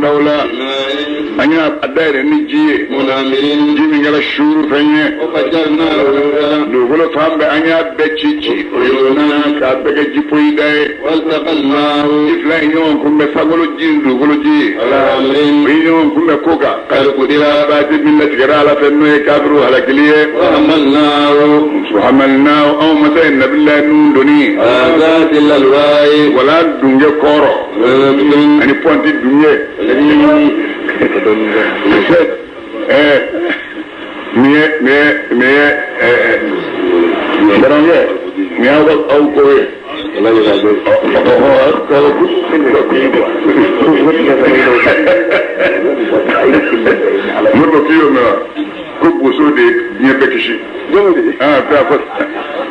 daula anya adaire ni jiye jimi ngala shuru fenye dugolo fambe anya bechichi oyona ka bege jipoi dai ifla nyon kumbe sagolo jin dugolo ji nyon kumbe koka kal kudira ba tibilla tigara ala fenno e kabru ala kiliye hamalna aw mata nabilla nun doni azatil alwai wala dunge koro ani ponti dunge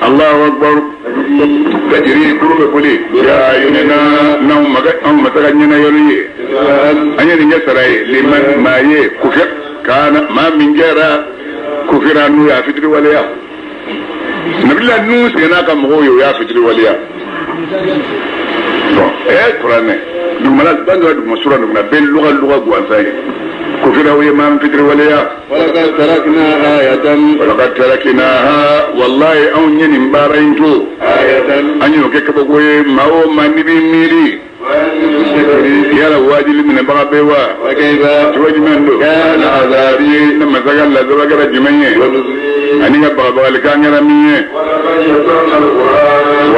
الله أكبر تجري كرب بولي يا يوننا نوم متغنينا يولي أنا نجسري لمن ما كفر كان ما من جرا كفر أنه يا فتر وليا نبلا نوس يناك مغوي يا فتر وليا قرآن نملا بانوا مسورة نملا بين لغة قوانساي كفر هو ما فتر وليا ولقد تركناها والله أون ينبارينتو أن يكبقوا ما هو ما نبي ميري يلا واجل من بابوا وكيف توجمن كان عذابي لما سجل لزوجة جميع أني بابا لكان يرميه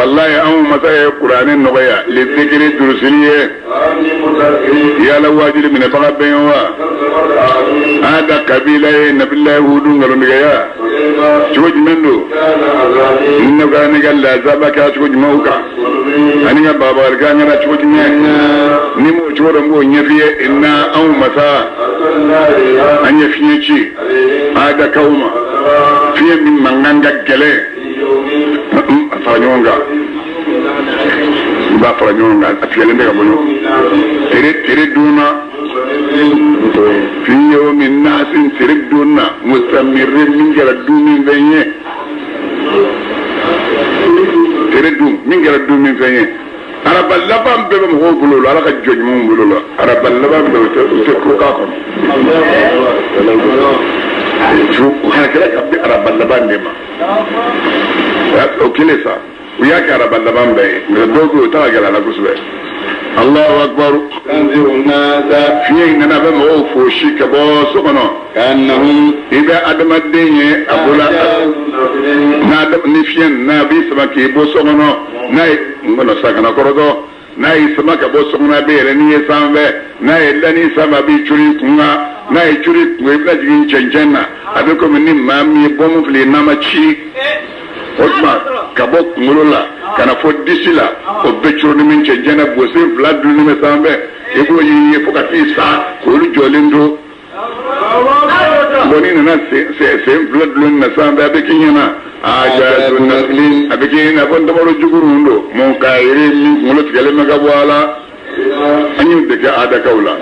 والله أو متى القرآن النبيا للذكر الدرسية يلا واجل من بابوا هذا قبيلة نبي الله ودون غرنيا توجمن إنه كان قال لزوجك توجموك أني بابا لكان يرميه ni mo choro mo nyafiye inna aw masa anya fiye ci ada kauma fiye min manganga gele afanyonga ba afanyonga afiyele ndega bonyo tere duna fiye min nasin tere duna mustamirin min gara dumin venye tere dum min gara dumin venye arabal laban bebe mo bululo ala ka joj mo bululo arabal laban bebe te ko ka ko ju hakala ka bi arabal laban de ma o kile sa uya ka arabal laban be dogo ta ga la kusbe Allahu akbar tanziruna za fi inna ba mo fo shi ka bo so kono kannahum ida adamadenye abula na da nifien na bi sabaki bo so kono nay ngono sakana korodo nay samaka bo so na bere ni sambe nay lani sama bi churi kunga nay churi kwebla jigin chenjena abiko mini mami bomu fli na machi otma kabo ngolola kana fo disila o becro ni min chenjena bo se vlad ni me sambe ego yi fokati sa ko lu jolindo boni na se vlad ni sambe abekinyana ajazun naslin abikina bon damaro jugurundo mon kayire min ngolo tigale maga wala anyu de ka ada kaula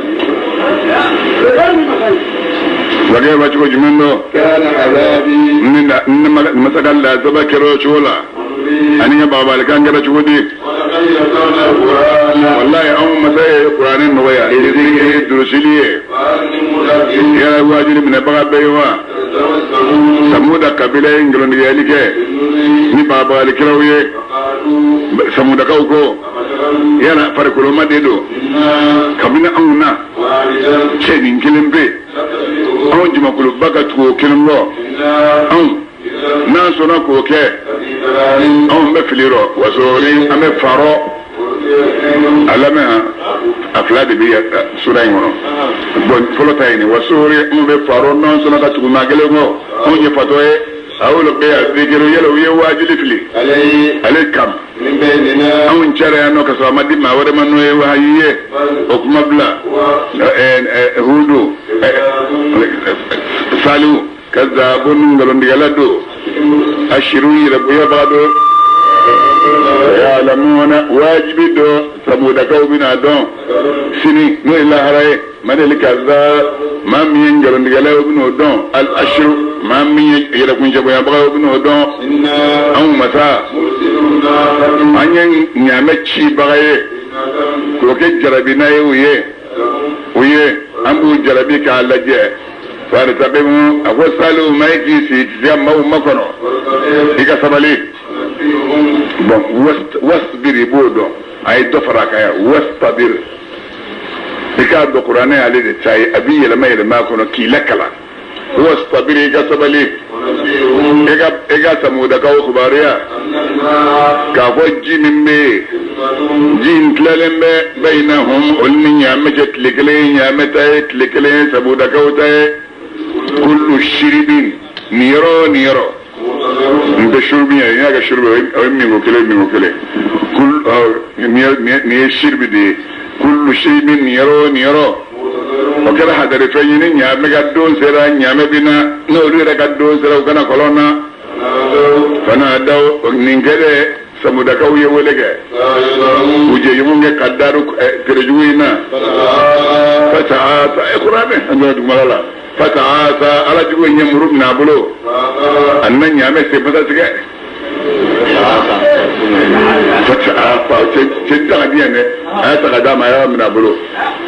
wage ba ci ko jumendo kana azabi ninda masagal la zabakiro chola aniya baba le kangara ci wodi wallahi an masaya qur'anin no waya ile durusiliye ya wajili min baga baywa samuda kabila ingilon yalike ni baba le kirawye samuda kauko yana farkulo madedo kabina auna chenin kilimbe on jima kulu baga tuo kilimlo on nan sona ko ke on be filiro wasori ame faro alama aflade bi sura ngono bon folo tayni wasori on be faro nan sona ka tugu magele ngo on je fatoye awolo be azigero yelo ye wajili fili alay kam awun chara no ka so amadi ma wore manu e wahiye okuma bla hudu salu kazabun ngalon digalado ashiru rabbu yabado يعلمون واجب دو سمودا كوبنا دون سني نو إلا هراي من الكذاب ما مين جلون دجاله بنو دون الأشر ما مين يلكون جبوا يبغوا بنو دون أو مسا أني نعمة شيء بغاية كوكي جربنا يويه uye ambu jarabi ka laje fara tabimu akwai salu mai kisi ya mau makono ika sabali bon wasbir bodo ay do faraka ya wastabir ika do qur'ani ali de tay abi yela mai ma kono kilakala wastabir ika sabali ika samuda ka khubariya ka ko jimin jin tlalembe bainahum ulmi nyamajet likle nyamata likle sabuda ka utay kullu shiribin niro nde shurbi ya ga shurbi ay mi ngokele kul ni shirbi de kullu shiribin niro o kala hadare fayini nyame ga don sera nyame bina no rira ga don sera kana kolona kana daw ningere samuda ka uye welege uje yumunge kadaru terjuina fataata iqrabe ando dumalala fataata ala jugo nyamru na bulo annan nyame se bata tige fataata ce ta diane ata kadama ya na bulo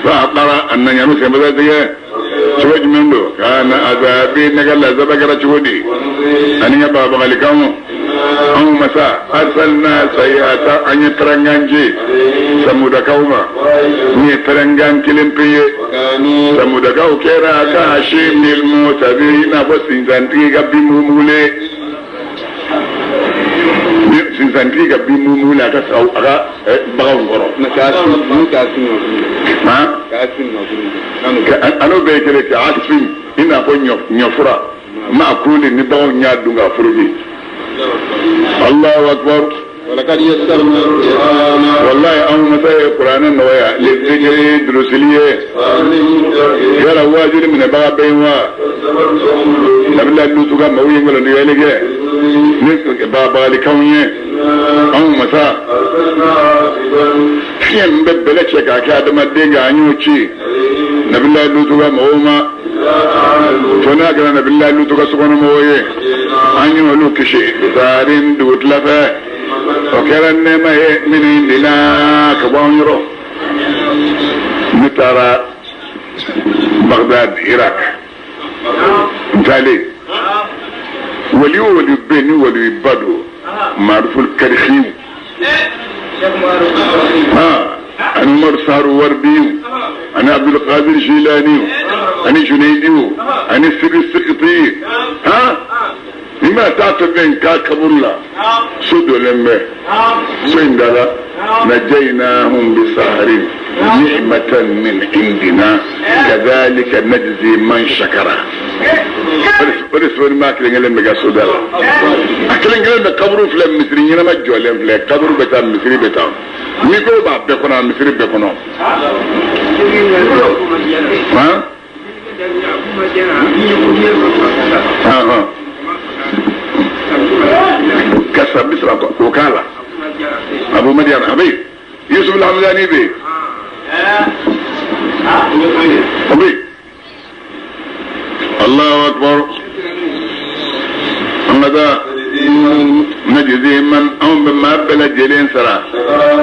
fa qara annan nyame se bata tige chuoj mendo kana azabi nagala zabagara chudi aniya baba galikamu an masa arsalna sayata an yi taranganci samuda kauma ni tarangan kilimpiye samuda kau kera ka hashim nil mutabi na bo sinzanti ga bimumule sinzanti ga bimumule aka sau aka bagaw ngoro na kasin ha ano be kele ka asin ina ko nyofura ma kuli ni bawo nyadunga furubi الله أكبر ولقد يسرنا القرآن والله أو مثل القرآن النوية للذكر دروسلية يلا واجد من باب بينوا نبلا لوتوكا مويه ولا نيالك نسك بابا لكونيه أو مثل خيم ببلتشك أكاد ما دينغا عنيوشي نبلا لوتوكا موما فناكنا نبلا لوتوكا سبحانه مويه عنيو لوكشي بزارين دوت لفه وكرن ما من عندنا كبانيرو نتارا بغداد العراق مثالي وليو بيني ولي بدو معروف الكرخيم انا عمر صار وردي انا عبد القادر جيلاني انا جنيدي انا سيري السقطي لما تعتبين كاكبولا سدو لمه سندلا نجيناهم بسهر نعمة من عندنا كذلك نجزي من شكر ورسول ما كلين لما قصدلا كلين لما قبروا في المصريين ما جولين في قبر بتاع مصري بتاع ميكو باب بكونا مصري بكونا ها كسب بسرعة وكالة أبو مديان حبيب يوسف الحمداني بي حبيب الله أكبر هذا نجزي من أم بما بلا جلين سرا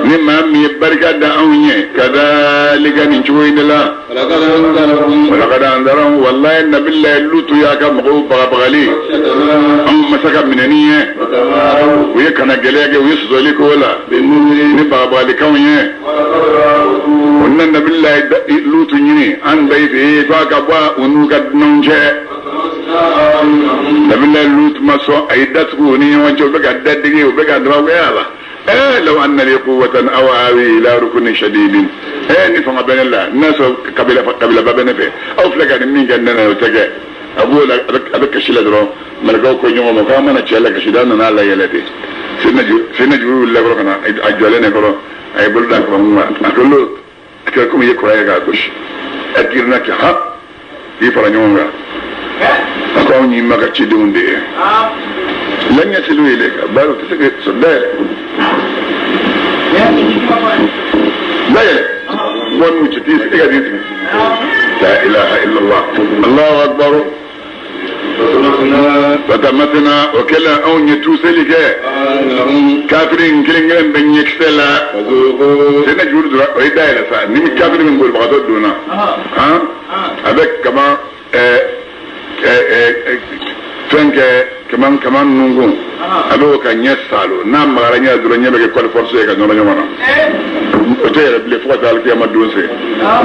نما ميبرك دعوني كذلك نشوي دلا ولقد أنذرهم والله إن بالله اللوتو يا كم بغلي أم مسك مننيه ويكنا جليك ويسزلك ولا نبغى بالكونيه ونن بالله اللوتو يني أن بيته فاكبا ونوكد نونجه نبيل اللوت مسو أيدته ني وانشو بقى ددقي وبقى دراوي يالا لو أن لي قوة أو آوي إلى ركن شديد نفهم بين الله الناس قبيلة بابنا فيه أو فلقا نمين جننا وتجا أقول أبك الشيلة درو ملقاو كو يوم مقامنا تشالك شدانا نالا يلتي سنة جبرو الله بركنا أجوالين يقولوا أي بلدان كما أقول له أكلكم يكرا يقاكوش أكيرنا كحا يفرن يومنا أقول ني مكا تشدون دي لن يصلوا إليك بارو تسكي صدق لا يلي وان وجتيس إيقا ديسي لا إله إلا الله الله أكبر فتمتنا وكلا أو نتوسلك كافرين كلين بن يكسلا سنة جور درا ويدا إلى سا نيم كافرين من بول بعض دونا ها avec comment فانك كمان نونغون ابو كان يسالو نام مغارنيا درنيا بك كول فورسي كان نورا نيونا اوتير بلي فوتا الكيما دوسي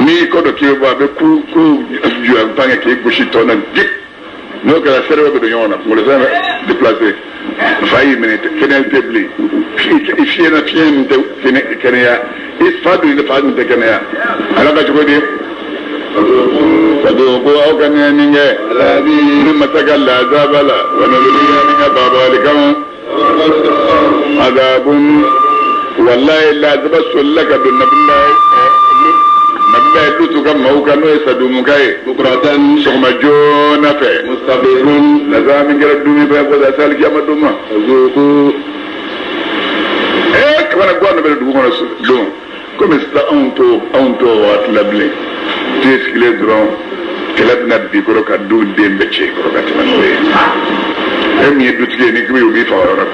ني كودو كيبا بكو كو جو بانك كي بوشي تونا ديك نو كلا سيرو بدو نيونا مولى زما ديبلاسي فاي مينيت كينال تبلي فينا كينيا اسفادو يفادو كينيا على كاجودي فذوقوا أو كان ينجى مما تقل عذاب لا ونبليا من بابا لكم عذاب والله لا تبصر لك بالنبي نبي لوتو كم هو كانوا يصدموك بكرة سمجون في مستقبل لازم يجرى الدنيا بيقول أسألك يا مدوما فذوقوا إيه كمان قلنا بندوقنا سلون كم أنتو واتلبلي تيسكلي درون كلابنا بيكرو كدو ديمبتشي كرو كاتمانوي هم يدوتكي نكوي وبي فاورا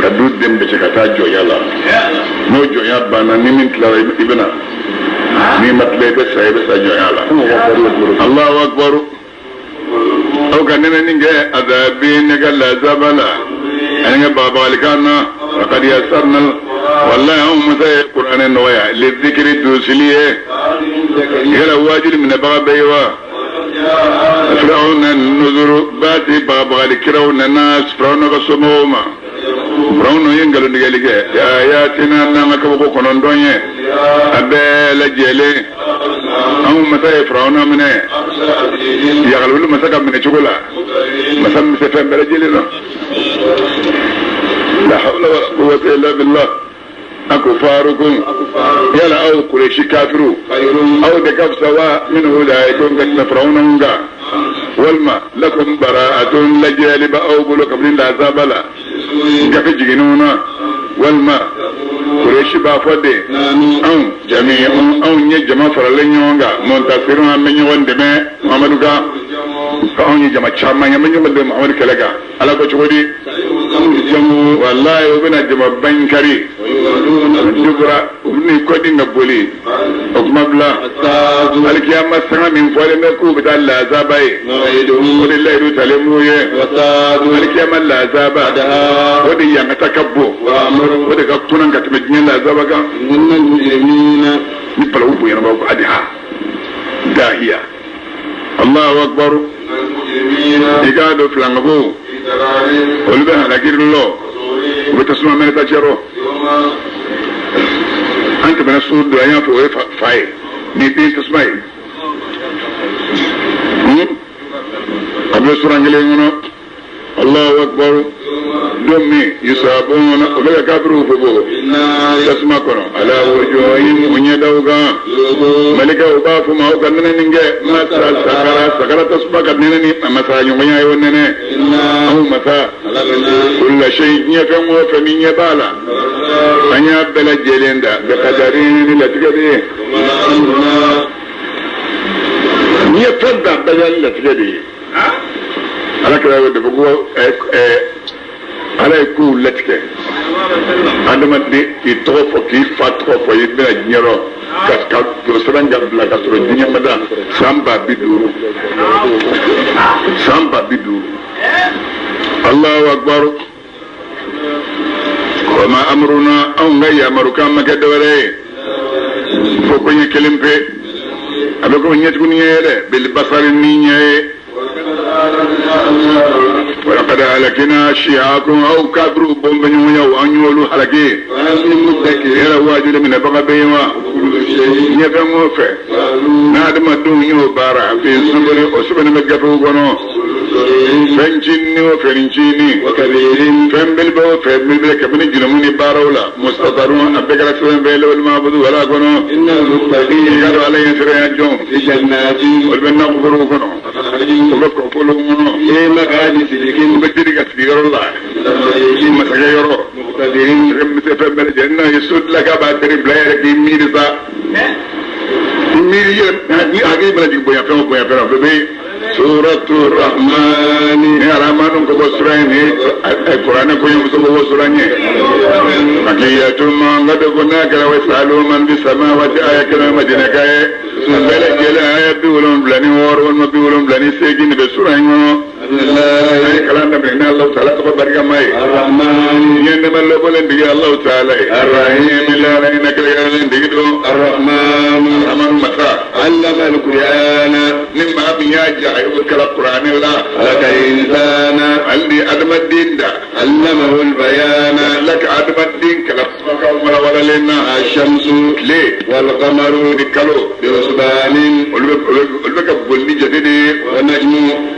كدو ديمبتشي كتا جويالا مو جويا بانا نيمين تلا ابنا نيمت ليبسا يبسا جويالا الله أكبر أو كاننا نيجي أذابين نقل زبلا أنا بابا لكانا وقد يسرنا والله هم مساء القرآن النوية للذكر الدوسلية يلا واجل من بابا بيوا فرعون النذر باتي بابا لكراون الناس فرعون قصموما فرعون ينقلوا نقالك يا آياتنا نامك وقوكونا دوني أبال جيلي هم مساء فرعون منه يغلوا مساء من شغلا مساء مسافين بلجيلنا لا حول ولا قوة إلا بالله أكفاركم يلا أو قريش كافروا أو دكف سواء منه لا يكون كتفرعون والما لكم براءة لجالب أو بلوك من العذاب لا كفي جنونا والما قريش بافدي أو جميع أو نجمع فرلين يونغا منتصرون من يوان دماء محمدوكا أو نجمع شاما يمن يوان دماء محمد كلاكا على كتشودي والله وبنا جمع بنكري جبرا وبني كودي نبولي وكما بلا الكيامة سنة من فوالي مكو بتاع العذابي ودي الله يدو تلموه الكيامة العذابة ودي ينتكبو ودي كتونا كتمجنين العذابة من المجرمين نبلغوا بينا بوك عدها داهية الله أكبر يقادوا فلانغبو ولبها لكير الله وبتسمع من تجره أنت من الصوت دعيان في ويفا فاي نيتين تسمعي قبل سورة انجليزنا الله أكبر دمي يصابون وبلا كابروا فبوه تسمع كنا على وجوههم ونيدوغا ملكا وبافو ما هو كننا ننجي مسا سكرة تسمع كننا مسا يوميا يوننا أو مسا كل شيء يفهم وفمين يبالا أنيا بلا جيلين دا بقدرين لتكدي يفضل بلا لتكدي على كده بقول على يكون لتكه عندما يتوفى كيف فتوفى يبنى جنرا كسكال ترسلان جبلا كسر الدنيا مدى سامبا بدور الله أكبر وما أمرنا أو غير أمر كما كدوري فوقني كلمة أبقى نيتكم يله بالبصر النية ولقد هلكنا شيعاكم أو كبروا بومبنيو أو أنيولو هلكي يلا واجد من بقى بيوا يفهموا في نادم الدنيا بارع في الزبر وسبنا مجفو قنو فنجيني وفنجيني فن بالبو فن بالبلك من جنموني بارولا مستطرون أبقى رسولين بيلو المعبد ولا قنو إن المتقين قالوا عليه سريان جون في جنات والبنا قفروا قنو وبقوا قلوا قنو إيه مقادي سيكين وبجرق أسبير الله مسكا يرو مقتدرين رمت فن بالجنة يسود لك بعد تريب لا يركي ميرزا ميريا هاقي بلا جيب بويا فهم بويا فهم ببي سورة الرحمن يا رحمن كبسرين القرآن كوي مسبوسرين مكية ما قد كنا كلا ويسألوا من بالسماوات آية كلا مدينة كاية بلا جلا آية بيولون بلاني وارون بيولون بلاني سيجين بسرين الله كلام نبينا الله تعالى تبارك ماي الرحمن ينما الله بولن بيجي الله تعالى الرحيم لا لنا كلام بيجدو الرحمن متى علم القرآن نما بيجا يذكر القرآن لا لك إنسان اللي أدم الدين ده علمه البيان لك أدم الدين كلا ولا لنا الشمس ليه والقمر بكلو بحسبان ولك بولي جديد والنجم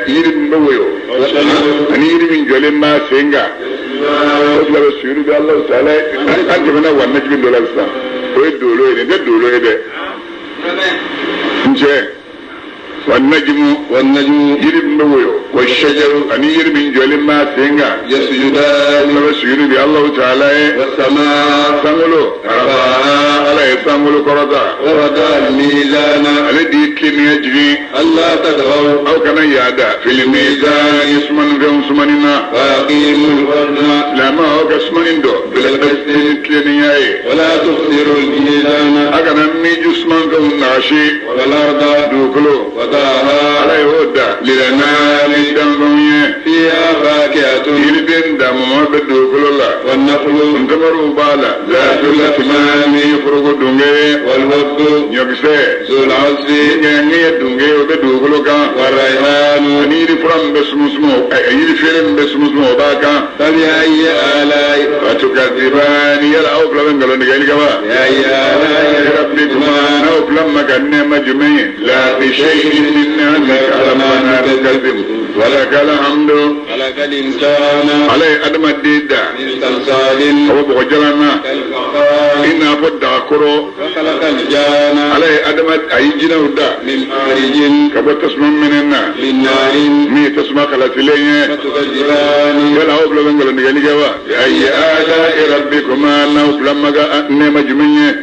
yirim bawoyo ani yirim jole ma senga la rasulu bi Allah taala an jabana wannan jibin dolar sa ko dolo ne da dolo ne nje والنجم يرم بويو والشجر أني يرم جولم ما سينغا يسجدان رسول بي الله تعالى والسماء سانغلو على سانغلو كردا وردا الميزان الذي كن يجري الله تدعو أو كان يادا في الميزان يسمن فيهم سمننا ويقيم الوزن لما هو كسمن دو بالقسط كنياي ولا تخسر الميزان أكن ميجو سمن فيهم ناشي والأرض دوكلو على يهودا للنار دمبوية فيها فاكهة يلبين دمما بدو كل الله والنخل انتمروا بالا ذات الأكمام يفرق دونجي والوب يكسي ذو العصر ينجي دونجي وبدو كل الله والريحان أنيري فرم بسمسمو أنيري فرم بسمسمو باكا فبأي آلاء فتكذبان يلا أوفلا من قالوا نجيل كوا بأي آلاء ربكما أوفلا مكان مجمعين لا بشيء إنك ربنا نكذب ولك الحمد ولك الإنسان علي أدم الديد من صلصال وبغجلنا إن أفد أكرو وخلق الجان علي أدم أيجنا ودا من مارج كبت تسمع مننا من نار مي تسمع خلت ليه فتكذبان يلا أوفلا من قالوا نجاني كوا أي آلاء ربكما نوفلا مجا مجمعين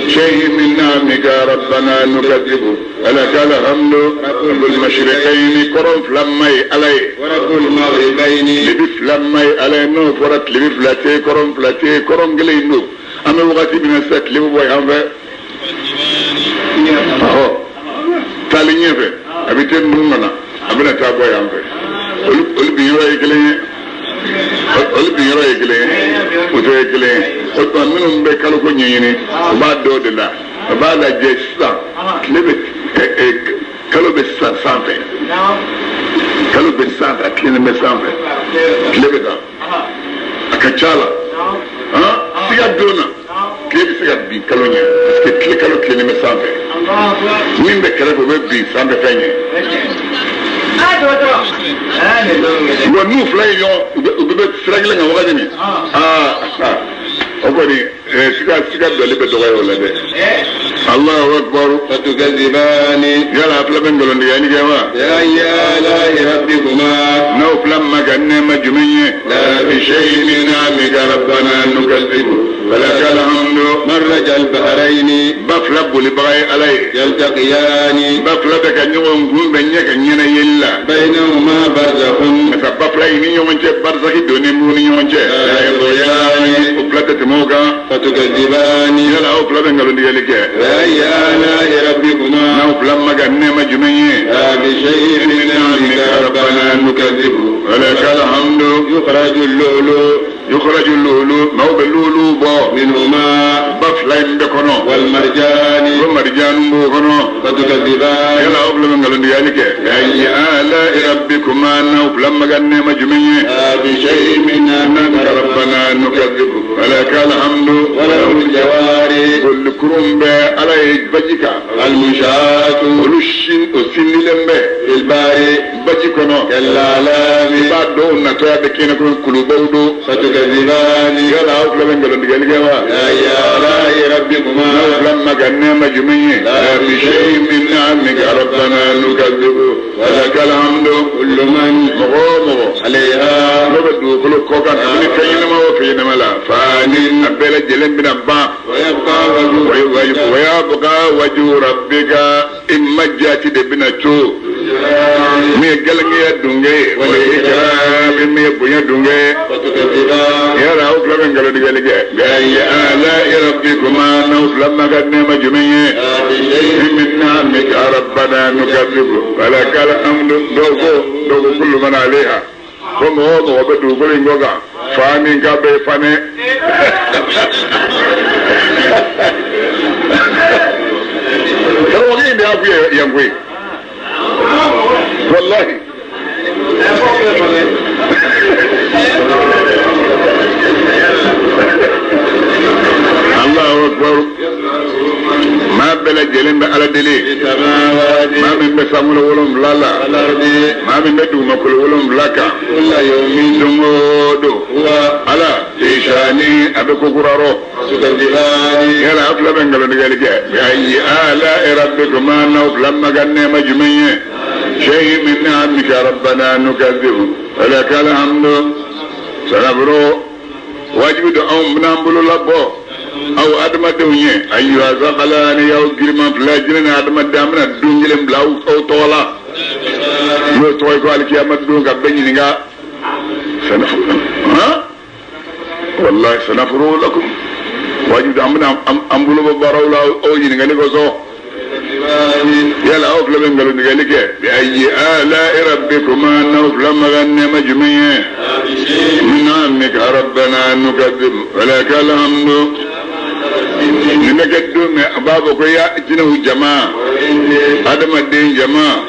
شيء من نعمك ربنا نكذب ولك الحمد رب المشرقين كرم فلمي علي ورب المغربين لبف لمي علي نوف ورت لبف لاتي كرم قلي نوف أما وقتي بنسك لبوي أنفع أهو تاليني في أبيتين نومنا أبنا تابوي أنفع قل بيرا يكلي وتو يكلي وتو منهم بكالو كنيني وبعد دود الله وبعد جيسا لبت kalo be sanfɛ kalo be sanfɛ a tilennen bɛ sanfɛ tile bɛ kan a ka ca la siga donna tile bɛ se ka bin kalo ɲɛ parce que kalo tilennen bɛ sanfɛ min bɛ kɛrɛfɛ o bɛ bin sanfɛ fɛn ɲɛ wa n'u fila ye ɲɔgɔn u bɛ sira kelen kan wagati min o kɔni siga dɔli bɛ dɔgɔya o la dɛ Allahu akbar fatukazibani yala aflaben golon yani jawa ya la rabbikuma no flam maganne majmu'ye la bi shay'in min amika rabbana nukazzibu walakal hamdu maraj al bahrain baflab li bagay alay yaltaqiyani baflab ka nyom gumbe nyaka nyena yella bainahuma barzakhun fa baflay ni nyonje barzakhi doni mu ni nyonje la yadiyani uplatat moga fatukazibani yala aflaben golon yani ke يا آلاء ربكما نوفل مجنة مجمعية بشيء من نعمك ربنا نكذب ولك الحمد يخرج اللؤلؤ مو باللؤلؤ بو منهما بفلين بكونو والمرجان بوكونو فتكذبان يلا أفل من قلن ديالك أي آلاء ربكما نوفل مجنة مجمعية بشيء من نعمك ربنا نكذب ولك الحمد وله الجواري كل كرم على بجيك المنشآت ولشين وسنلمبه الباري بجيكونو كالعلام بعد دون نتوى بكينا كلوبودو فتكذبان يلا أفل من قلن ديالك يا آلاء ربكما نوفل مجنة مجمعية بشيء من نعمك ربنا نكذب ولك الحمد كل من مغومه عليها نبدو كل كوكا من فينما وفينما لا فانين أبلا جلن بن أبا ويبقى وجه ربك imajati de binacho mi galngiya dunge wala ikram mi bunya dunge ya ra ukla ngalo digalige ya ala rabbikuma nawfla magadne majmiye minna mika rabbana nukazzibu wala kala amdu dogo kullu man alaiha como homo wabedu golingoga fani ngabe fane كروغين يا ابوي يا ابوي والله الله اكبر ما بلا جلين على دلي ما من بسامول ولم لالا ما من بدو مكل ولم لاكا كل يوم دمودو على إيشاني أبكو قرارو يلا أفلا بنجلو نقالك بأي آلاء ربكما نوفلا مغنى مجمعي شيء من نعمك ربنا نكذب ولك الحمد سنبرو واجب دعوم بنامبلو لبو أو أدم دوني أيها زقلاني أو جرمان فلاجرين أدم دامنا دونجلم بلاو أو طولا يو تويكو عليك يا مدون كبني نغا ها والله سنفرو لكم واجب دامنا أمبلو ببارولا أو ينغني كوسو يلا أوفلا بنغلو نغاليك بأي آلاء ربكما نوفلا مغنى مجمعي من عمك ربنا نكذب ولك الحمد نمك دوم بابك يا جنه جماعة آدم الدين جماعة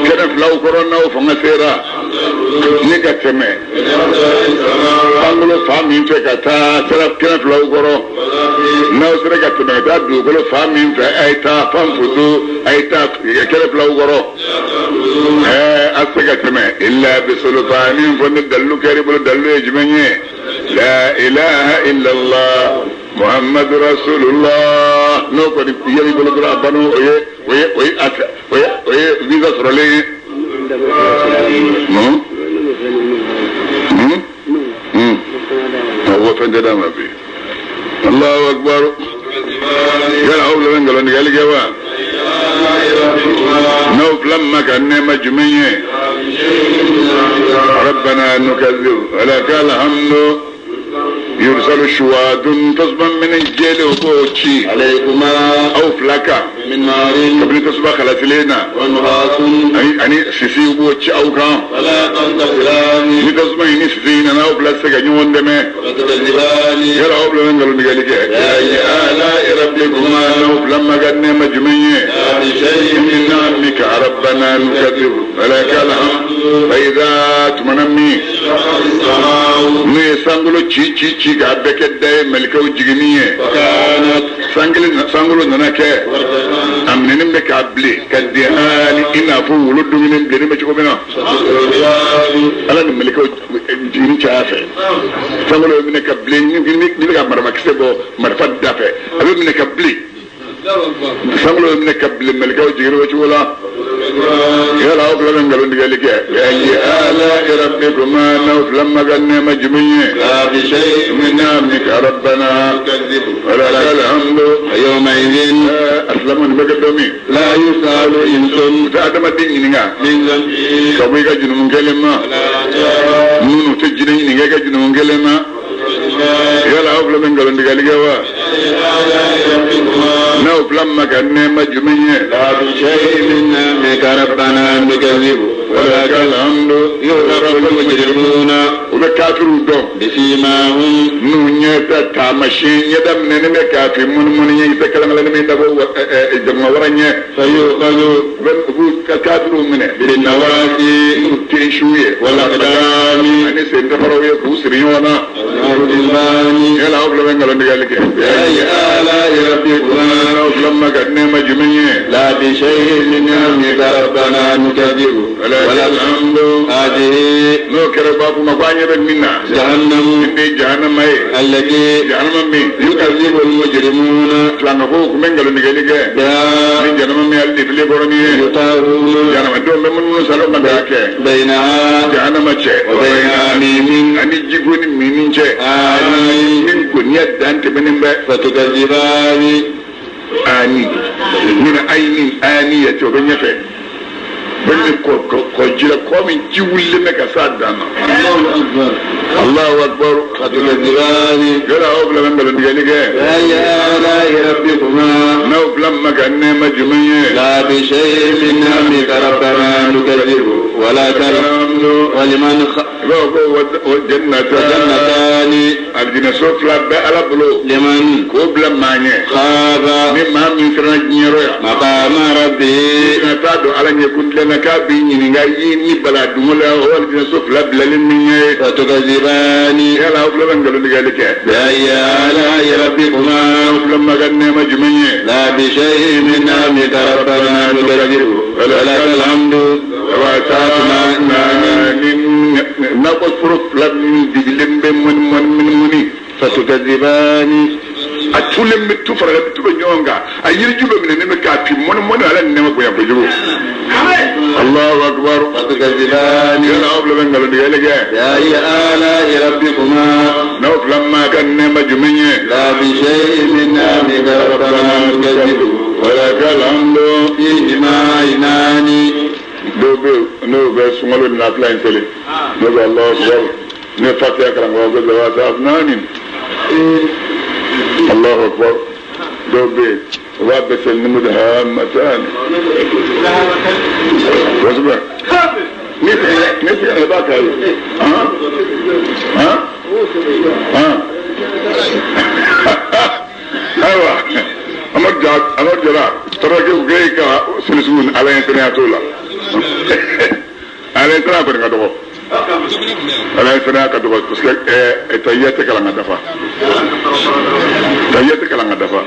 كنف لو كورونا وفنسيرا نكتمه فانغلو فامين فكتا سرف كنف لو كورو نو سرقتمه تادو كلو فامين فأيتا فانفتو أيتا كنف لو كورو أسرقتمه إلا بسلطانين فندلو كريبلو دلو يجمنيه لا إله إلا الله محمد رسول الله نو كوني يلي بلو كرا بانو وي أتا وي فيزا سرولي هو فندنا ما في الله أكبر يا أولى من قالوا نقال جوا نوف لما كان مجمعي ربنا نكذب ولك الحمد يرسل الشواد تصبا من الجيل وبوتشي عليكما أو فلكا من نار قبل تصبا خلت لنا ونغاس يعني سيسي وبوتشي أو كام فلا تنتصران لتصبا يعني سيسينا أو بلسك نيوان دمي وتكذباني يرى أبلا من قالوا نقالك يا آلاء ربكما نوف لما قدنا مجمعي بشيء من نعمك ربنا نكذب ولك الحمد فإذا تمنمي سانغلو تشي غابك داي ملكو جيغنيه وكانت سانغلو نناكه امنن مكابلي كديالي ان افو ولد من غني مچو بنا على ملكو جيني چافه سانغلو من كابلي ني ديغا مرما كسبو مرفد دافه ابي من كابلي سانغلو من كابلي ملكو جيرو ولا يا لا أقول لهم قالوا نقالك بأي آلاء ربكما نوفلا مغنى مجمعي لا بشيء من نعمك ربنا نكذب ولك الحمد يومئذ أسلمون مقدمي لا يسأل إنس فأدم الدين نغا من ذنبه كويك جنون كلمة نونو تجنين نغا جنون كلمة يا لا أقول لهم قالوا نقالك نوفلا مغنى مجمعي لا بشيء من نعمك ربنا نكذب ولك الحمد يغرق المجرمون وبكافرون دو بسيماهم نونيتا تامشين يدم ننمي كافر من يتكلم لنا من دبو الجمع ورنية فيؤخذوا كافرون منه بالنواسي تنشوية والأقدام أني سنتفروا يكوسريونا يلا أقول لهم قالوا نقالك بأي آلاء ربكما لما قدنا مجمعي لا بشيء من نعمك ربنا نكذب ولك الحمد هذه نوكر باب مقانية منا جهنم جهنم التي جهنم يكذب المجرمون فلنقوك من قالوا نقالك من جهنم يالدف لي برمي يطارون جهنم دوم من سلام مداك بينها جهنم وبينها ميمين أني جيكون ميمين من كنية دانت بنين فتكذباني آني من أين الآنية وبنيفه بل كوجيلا كومن جيول لك سادنا الله أكبر فتكذبان يلا أوبلا من بلد جالك فأي آلاء ربكما نوبلا مكان مجمعين لا بشيء من نعمك ربنا نكذب ولا الحمد ولمن وجنتان الجنة سوفلا بألا بلو لمن كوبلا ماني خاف مما من سرنا مقام ربه نتادو على يكون لنا كابين نغايين بلاد مولا هو الجنة سوفلا بلالين فتكذبان يلا أوبلا من بلد جالك بأي آلاء ربكما نوبلا مكان مجمعين لا بشيء من نعمك ربنا نكذب ولك الحمد وتاتنا نقص لم دجلم من فتكذبان أتولم متفرغ متبنيونغا أيرجو بمن نمك في من على النمك ويبجو الله أكبر فتكذبان يلا أبلا من قالوا ديالك بأي آلاء ربكما نوف لما كان مجمعين لا بشيء من نعمك ربنا نكذب ولك الحمد فيهما عينان no be sungalo na plan tele no be Allah akbar ne fatiha karam wa go zawat afnanin Allah akbar do be wa be sel ni mudhammatan wasba ni fi ba kai ha aywa amar jara tarake gayka sulsun ala internatola على ترى كنا كدوه على ترى كدوه بس تيجي كلام دفع تيجي كلام دفع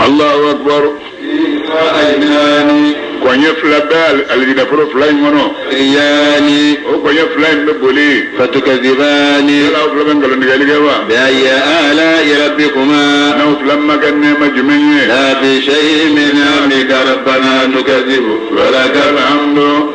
الله أكبر كوني فلابل الذي دفعوا فلاين منو رياني أو كوني فلاين ببولي فتكذبان لا فلابن قالوا نقولي جوا بأي آلاء ربكما نوف لما كان مجمعين لا بشيء من نعمك ربنا نكذب ولك الحمد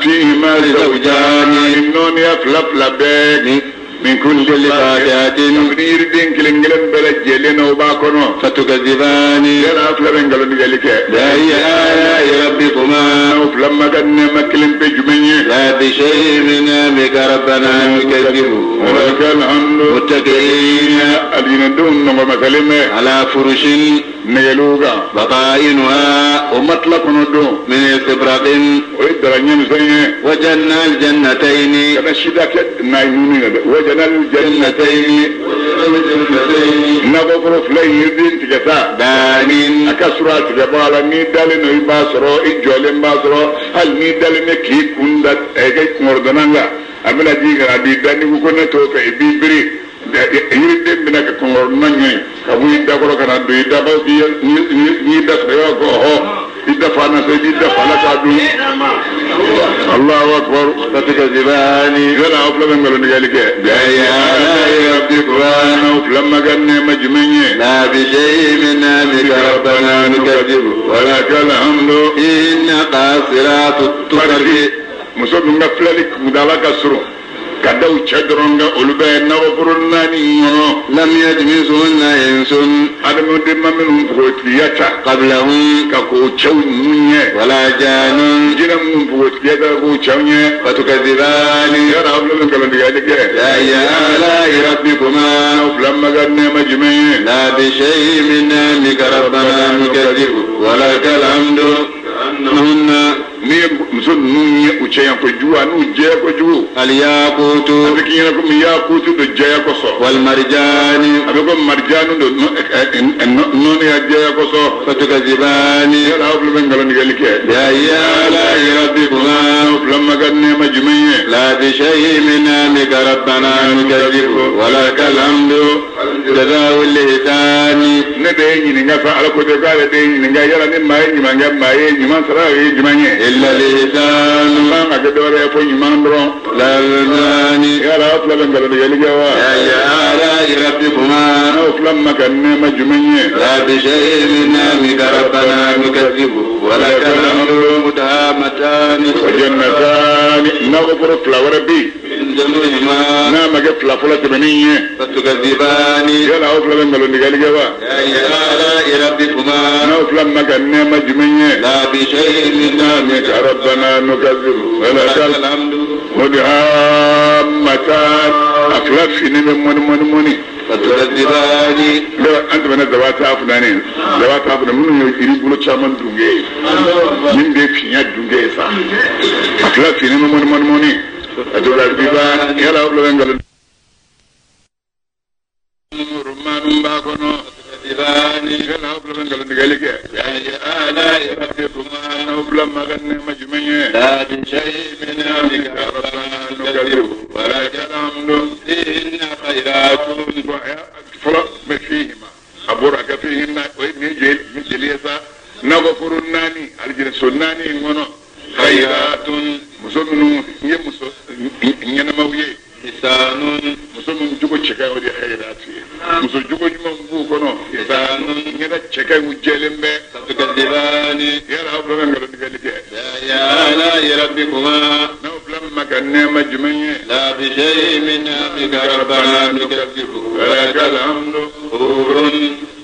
فيهما زوجان إنون يفلف لبك من كل فاكهة تفنير دين كلين بلد جلين وباكونو فتكذبان يلا أفلبن قالوا نجالك بأي آلاء ربكما لما كان مكلم بجمعين لا بشيء من نعمك ربنا نكذب ولك الحمد متكئين الذين دون مثلهم على فرش نيلوغا بطائنها ومطلق ندو من استبرق ويدرنين سنة وجنى الجنتين كما شدك نايمين وجنى الجنتين نغفر فلين يدين تجسا دانين أكسرات جبالا نيدال نيباسرو إجوالين باسرو هل نيدال نكي كندت ايكي مردنانغا أمنا جيغا أبي داني وكونا توفى إبي بري yirden bina ka kongor nanye ka bu idda ko kana do idda ba ni da sayo ko ho idda fana sai idda fala ka du Allahu akbar fatakazibani yana afla ben ngalo ndigali ke ya rabbikuna lamma ganne majmenye la bi shay'in min amika rabbana nukadibu wa lakal hamdu inna qasiratut tarfi musobunga flalik mudala kasuru kadaw chadronga ulbe nawfurunani yono lam yajmizunna insun adamu dimma minhum fotiyata qablahum ka ko chawnye wala janun jinam minhum fotiyata ko chawnye fatukadhibani ya rabbul kalam diga ya ala rabbikuma lamma ganne majmi la bi shay'in min amika rabbana nukadibu wala kalamdu annahunna ni muson nunye ucheya ko juwa nu je ko juwu الياقوت abikina ko mi yaqutu do jeya ko so wal marjani abiko marjanu do non ya jeya ko so fatukazibani ya rabul ben ngalo ndigal ke ya la rabbikuma lamma ganne majmiye la bi shay'in min amika rabbana nukadibu wala kalamdu jazaa'u lihsani ne de ni nga fa ala ko de gale de ni nga yala ni maye ni manga maye ni man sara yi jimanye illa lihsan ma nga de dore fo ni man dron la nani ya rabul ben ngalo ndigal ke wa ya la rabbikuma lamma ganne majmiye la bi shay'in min amika rabbana nukadibu wala kalamdu mutahamatan وجنتان نغفر فلاور بي جنوهما نعم قفل فلة منية فتكذبان يلا أفلا من قالوا نقال جوا فأي آلاء ربكما نأفلا ما كان مجمعية لا بشيء من نعمك ربنا نكذب ولك الحمد مدهامتان أفلا في نمي مني فتكذبان لا أنت من الزوات أفنانين زوات أفنان من يريبون شامن دونجي من بيفيا دونجي صح أفلا في نمي مني فتكذبان يلا أفلا من قالوا رمان باكونو فتكذبان يلا أفلا من قالوا نقالك بأي آلاء ربكما أفلا ما كان مجمعية لا بشيء من نعمك ربنا نكذب ولك الحمد فيهن خيرات فرق فيهما أبورك فيهن وإن جليسا نغفر الناني أرجل سناني إنغنو خيرات مسلمون يمسو ينمويه حسان مسلمون جوكو تشكا ودي خيرات مسلمون جوكو جمعو كنو حسان ينا تشكا وجلم بي فتكذبان يلا أفلا من قالوا نقالك يا آلاء ربكما نوفلا مكان مجمعية لا بشيء من نعمك ربنا نكذب ولك الحمد حور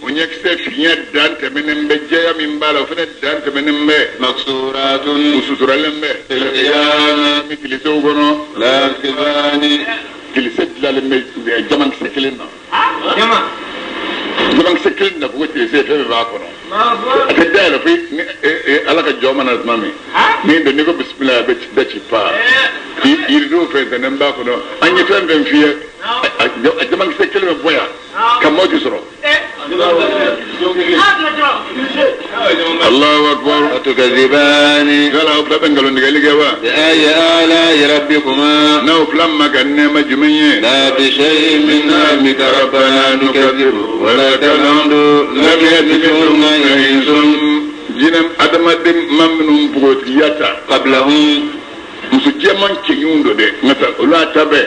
ونكسف يدان من بجايا من بالا فنت دان من بي مكسورات وسطر لمبي في القيامة مثل سوغنو لا يكذبان كل سجل لمبي جمان سكلنا جمان سكلنا فوتي سيفي باكونو أتدايلو في ألاك الجومان أزمامي مين دنيكو بسم الله بتشي با يردو فين نمباكونو أني فين فيه جمان سكلنا بويا كموجي سرو الله أكبر فتكذبان قال أبدا بنقلوا نقالي جوا بأي آلاء ربكما نوف لما كان مجمعية لا بشيء من نعمك ربنا نكذب ولك الحمد لم يتبعنا إنس جنم أدم ممنون بروتياتا قبلهم مسجمان كيوندو دي مثلا ولا تبع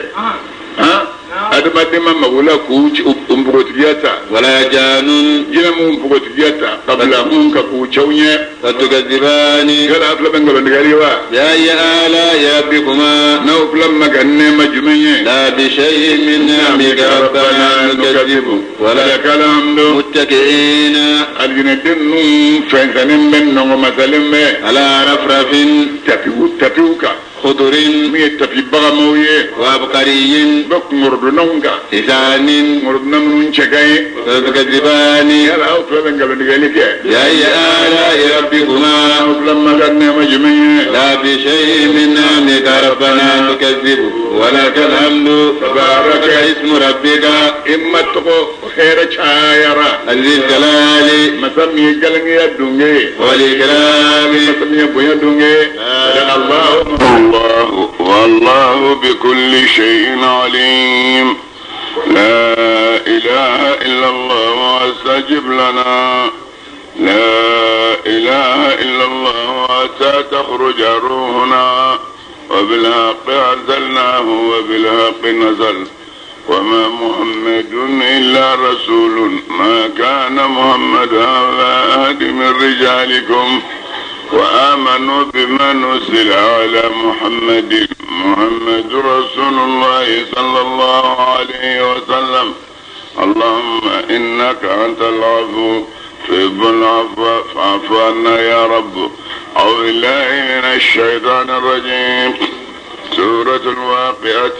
ها أدم ممولا كوش أمبروتياتا ولا جان جنم أمبروتياتا قبلهم كوشونيا فتكذبان قال أفلا بنقلوا نقالي وا بأي آلاء ربكما نوف لما كان مجمعية لا بشيء من نعمك ربنا نكذب ولك الحمد متكئين الجندن فانسان من نوم مثلا على رفرف تفيوكا خضر مي تفي بغمويه وعبقري بك مردنونكا حسان مردنون شكاي فتكذبان يلا أوفلا بنقلوا نقالك بأي آلاء ربكما لما كان مجمعية لا بشيء من نعمك ربنا نكذب ولك الحمد تبارك اسم ربك إما تقو خير شايرا ذي الجلال مسمي قلن يدوني والإكرام مسمي بو يدوني الله والله بكل شيء عليم لا إله إلا الله واستجب لنا لا إله إلا الله حتى تخرج روحنا وبالحق أنزلناه وبالحق نزل وما محمد إلا رسول ما كان محمد أبا أحد من رجالكم وآمنوا بما نزل على محمد رسول الله صلى الله عليه وسلم اللهم إنك أنت العفو تحب العفو فاعف عنا يا رب أعوذ بالله من الشيطان الرجيم سورة الواقعة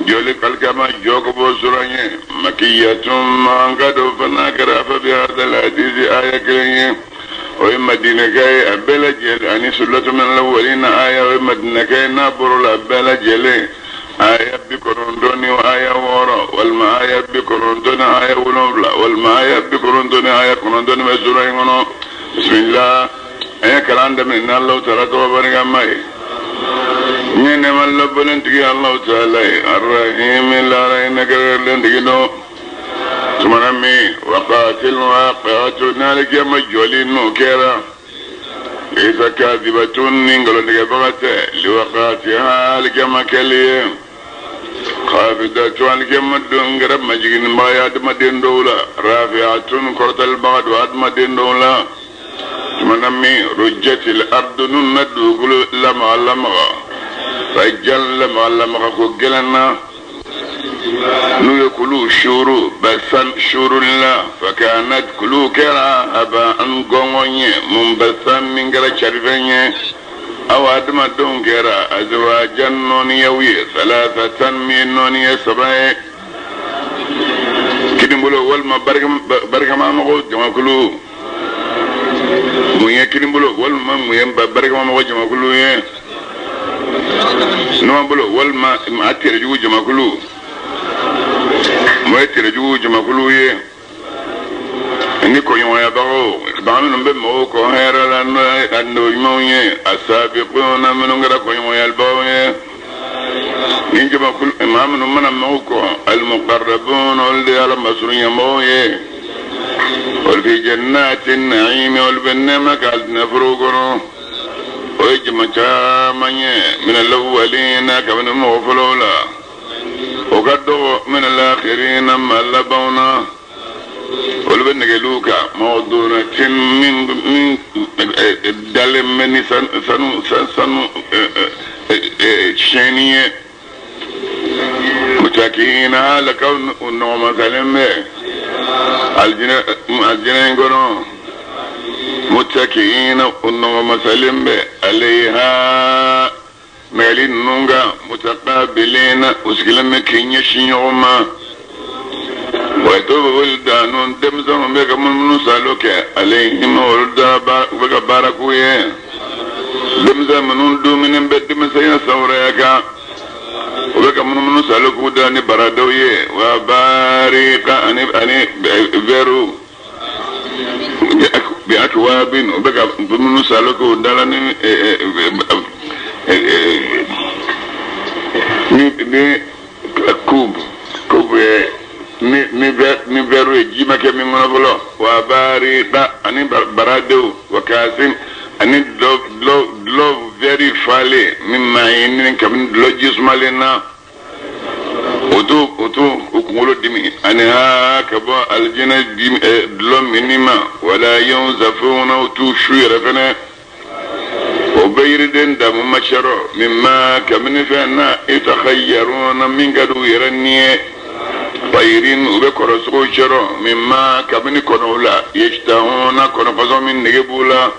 جولك الكما جوك بوسراني مكية ما قد فناكر فبهذا الحديث آية كريم وإما دينكاي أبلا جل أني سلة من الأولين آية وإما دينكاي نابر الأبلا جل آية بكرندوني وآية ورا والما آية بكرندوني آية ولنفلا والما آية بكرندوني آية كرندوني مسورين بسم الله أي كلام من الله تعالى وبركاته ماي نعم الله بلنتي الله تعالى الرحيم لا رأينك لنتي دو سمعني وقاتل واقعة نالك مجولين نوكيرا إذا كاذبة نقول لك بغت لوقاتها لك مكلي خافضة لك مدن قرب مجين بايات مدين دولة رافعة كرة البغد واد مدين دولة سمعني رجت الأرض ندوكل لما فجل معلم خجلنا نيكلوا شورو بسن شورو الله فكانت كلو كرا أبا أنقوني منبسا من كرا شرفيني أو أدم دون كرا أزواجا نوني يوي 3 من نوني سبعي كدين بلو والما بركة ما مغو جمع كلو ميه كدين بلو والما ميه بركة ما مغو جمع كلو نوان بلو والما أتير جو جمع كلو ما يترجو جما كلوي إني كوني يا باو بعمل بمو كهير لأنه يموي السابقون من غير كوني يا باو إن جما كل ما من موكو المقربون واللي على مسؤولية موي وفي جنات النعيم والبنما كالت نفروقنا ويجمع جامعي من الأولين كمن المغفلولا وقدوا من الآخرين ما لبونا ولبنك لوكا موضوعنا من دلم من سنو شينية متاكين على كون النوم سلم الجنين قرون متاكين النوم سلم عليها مالين نونغا متقابلين وسكلم كينيا شينيوما ويتوب ولدان دمزم بك من سالوك عليهم ولدا بك باركويه دمزم من دو من بد مسيا سوريكا وبك من سالوك وداني برادويه وبارك اني فيرو بأكواب وبك من سالوك وداني ni kub ni veru jima ke mi ngono bolo wa bari da ani barado wa kasim ani love very fale mimma inin kam lo jismalina otu ukumulo dimi ani ha kaba aljina dim lo minima wala yunzafuna utu shuira fana وبيردن دم مشرو مما كمن فينا يتخيرون من قدو يرني طيرين وبكرسو شرو مما كمن كنولا يشتهون كنفزو من نجبولا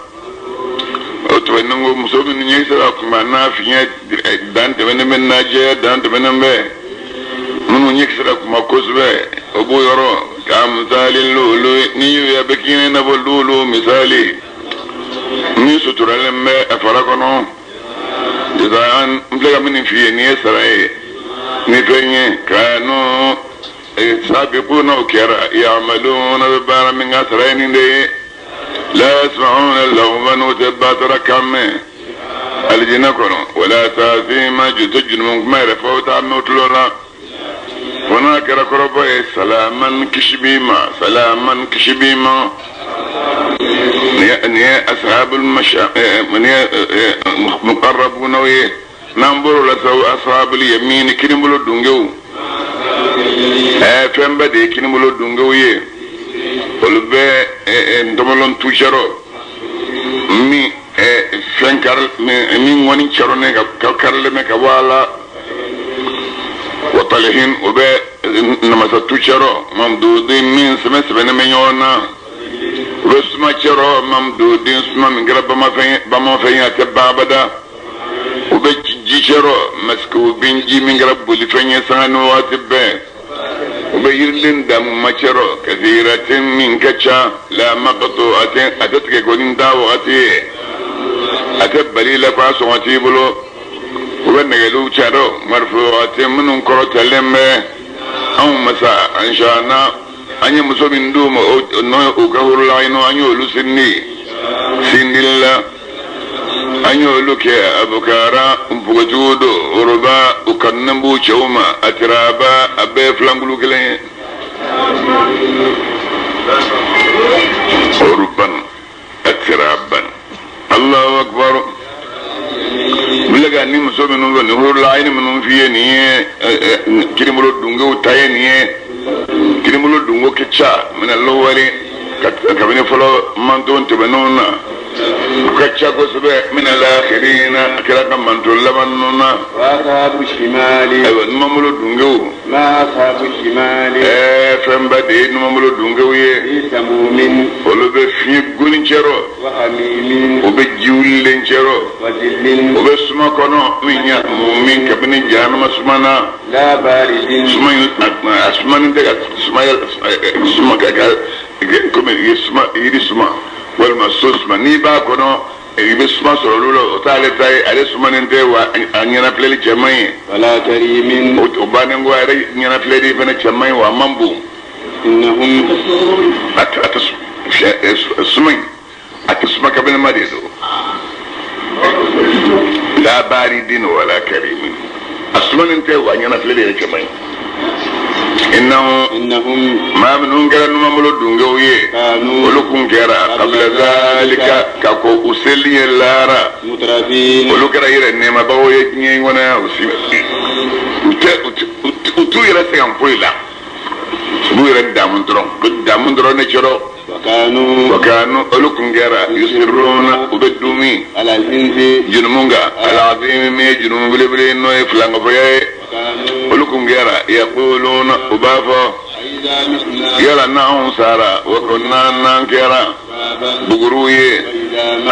وتبنغو مسو من يسرا كما فيا دانت من ناجي دانت من به من يكسرا كما كوزبه ابو يرو كامثال اللؤلؤ نيو يا بكين نبو اللؤلؤ مثالي ni suturalen bɛ a fara kɔnɔ jazaan n filɛ ka min f'i ye nin ye sara ye ni fɛn ye kanu sabiquna o kɛra ya'maluna bɛ baara min ka sara ye nin de ye la yasma'una lagwan o tɛ batara kan mɛn alijinɛ kɔnɔ wala ta'thima juto junumu kuma yɛrɛ fɔ o t'a mɛn o tulo la fo n'a kɛra kɔrɔbɔ ye salaman kisi b'i ma salaman kisi b'i ma نيا أصحاب مقربون ويه ننظر لسو أصحاب اليمين كنملو دونجو فهم بدي كنملو دونجو يه ولبه انتملون توشرو مي فنكر مي واني شروني كالكرل مكوالا وطلحين وبه نمسا توشرو ممدودين من سمس بنميونا رسما شرو ممدودين سما من قرب بما فيها تبابدا وبجي شرو مسكوبين جي من قرب بولي فيها سانو واتبه وبيرلين دم ما شرو كثيرة من كتشا لا مقطوعة أتتك كونين داواتي أتبالي لفاسو واتيبلو وبنغلو شرو مرفوعة من كرة اللمة أو مساء إن شاء الله أني مسلمين دوم أو كهور لاينو أني ولسني سندلا أني ولك أبو كارا بوجودو وربا وكنبو شوما أترابا أبي فلانبلو كلين وربا أترابا الله أكبر بلغا أني مسلمين دوم نهور لاين منهم فيه نيه كريمولو دونغو تاي نيه كلمة دونغو كتشا من اللوالي كابيني فلو مانتون تبنونا كتشاكو سبع من الآخرين كلا من تلمننا وأصحاب الشمال أيوة نماملو دونجو ما أصحاب الشمال فنبدي نماملو دونجو في سموم ولو بفي غونينشرو وحميم وبجولينشرو وظل وبسما كونو من مؤمن كبني جهنم سمانا لا بارد سمان دغا سما كاكا كومي يسما والمسوسما نيبا كونو يبسما سولولو تالتاي على سمان انت وانينا فلي جماي ولا كريم وبانغو على انينا فلي بن جماي ومامبو إنهم سمين أتسمى كبن مريض لا بارد ولا كريم أسمن انت وانينا فلي جماي إنهم ما منهم كانوا مملو دونجويه ولكم كرا قبل ذلك كاكو أسلي اللارا مترفين ولو كرا يرى نيما باو يكني وانا وتو يرى سيام فويلا سبو يرى دامون درون نشرو وكانوا ولكم كرا يسرون وبدومي على الإنس جنمونغا العظيم مي جنمون بلي إنه يفلانغ فياي ولكم كرا يقولون وبافو يلا نعم سارا وكنا نانكرا بغرويه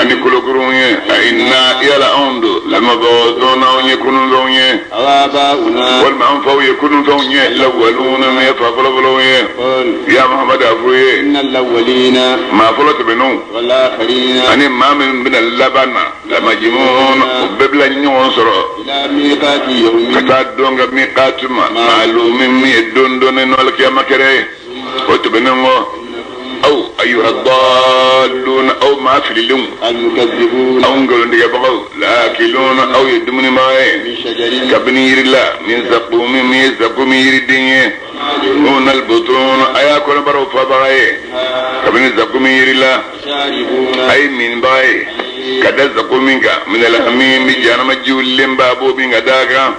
أني كل غرويه إنا يلا أندو لما بوزونا ونيكونون زونيه والما أنفوا يكونون زونيه الأولون ما يفعلوا يا محمد أفويه إن الأولين ما فلت بنو والآخرين أني ما من اللبن لما جمعون وببلا نيون سرو إلى ميقات يوم كتادون ميقات ما معلوم مي دون نولك يا مكري وتبنمو أو أيها الضالون أو ما في اللون المكذبون أو نقول لك بقول لاكلون أو يدمني معي من شجر كبنير الله من زقوم يردين هون البطون أياكل برو فبراي كبني زقوم الله أي من باي كذا زقومينك من الحميم جانا مجول لمبابو بينك داكا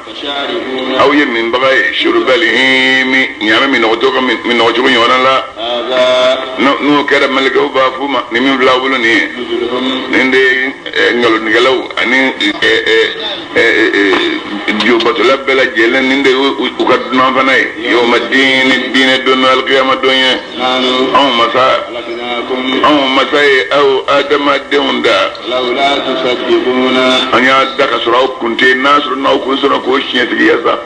أو يمين باي شرب الهيم نعم من وجوك من وجوك يوانا لا نو كذا ملكه بافوما نمين بلاولني نندي نقولوا أني جوبة لبلا جيلن نندي وكدنا فناي يوم الدين دون القيامة دنيا أو مساء أو آدم الدون دا لولا تصدقون أن يعدك سراو كنت الناس رناو كن سراو كوشي تجيسا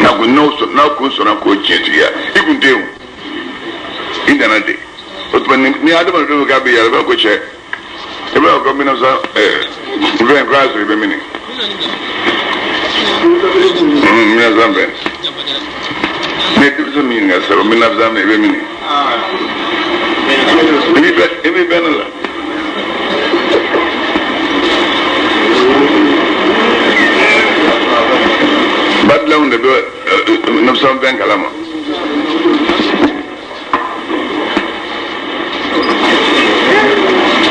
ناو كن سراو كوشي تجيسا يكون تيو إنتنا دي وطبعا ni آدم الدون كابي يالبا كوشي يبقى وكم من نفسها فين كواسر بميني من الزنبين نتبسا مين غسر من نفسها بميني إبي بين الله بعد لون ده نفسهم بين كلامه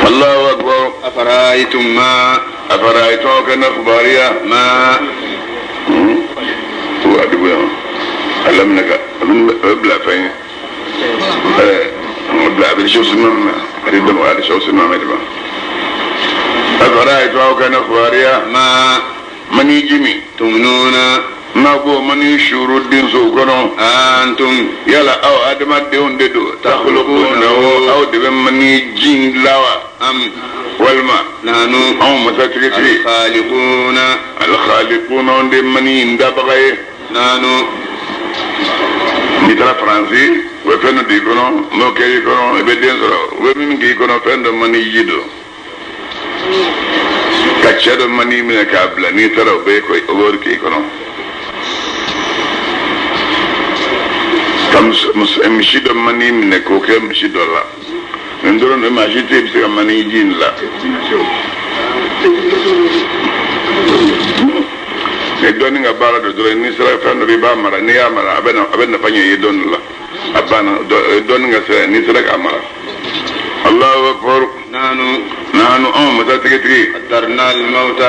الله أكبر أفرأيتم كان أخباريا ما هو أدبوا علمناك بلا فين بلا بشو سنما ريدنا وعلى شو سنما مدبا أفرأيتم كان أخباريا ما من يجمي تمنون نابو من يشورو الدين سوكرو أنتم يلا أو أدم الدين ددو تخلقونه أو دم من يجين لاوا أم والما نحن أو مساتريتي الخالقون دم من يندبغي نحن مثل فرنسي وفن ديكونو نو كي يكونو إبدين سرو ومن كي يكونو فن من يجيدو كتشادو من من كابلا نيترو بيكو أور كي يكونو كم مشيدو مني من كوكي مشيدو لا ندرو نمشي تيبس كماني يجين لا ندوني ngabara do ni sera fano riba mara ni amara abena fanya yidon la abana don nga sera ni sera amara Allahu akbar nanu نحن مساتكتي قدرنا الموت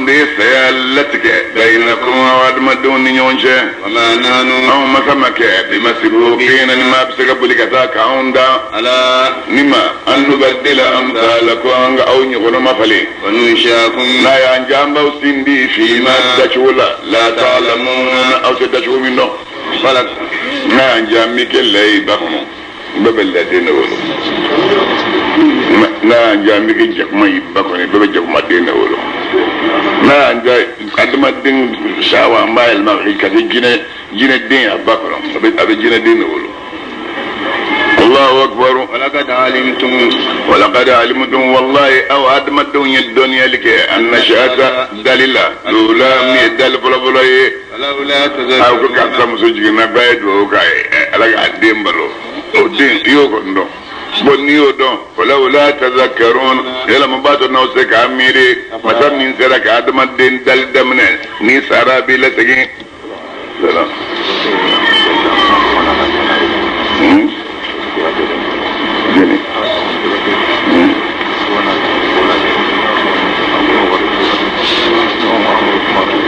دي سيالتك بينكم وادمدون نيونشي وما نحن مسمك بمسبوقين لما بسكبلك ذاك دا على نما أن نبدل أمثالكم أو نغنم فلي وننشاكم لا ينجام وسندي فيما تشولا لا تعلمون أو تدشوا منه فلك لا ينجام مكي بكم ببلدين ولو لا ينجام مكي جكما يبكم ببجكما دين ولو لا ينجام قدما دين شاوى ما المغري كذي جنة دين أبكم أبي جنة دين ولو الله أكبر ولقد علمتم والله أو أدمتم الدنيا لك أن شاءت دليلا لولا ميدل فلفلي فلولا أو كم سجنا بعد وكاي على الدين بلو الدين يوكندو بنيو دون فلولا تذكرون يلا مباتو نوسك أميري مثلا من سرك أدمت دين دل دمنا نيسارا بلا سجين سلام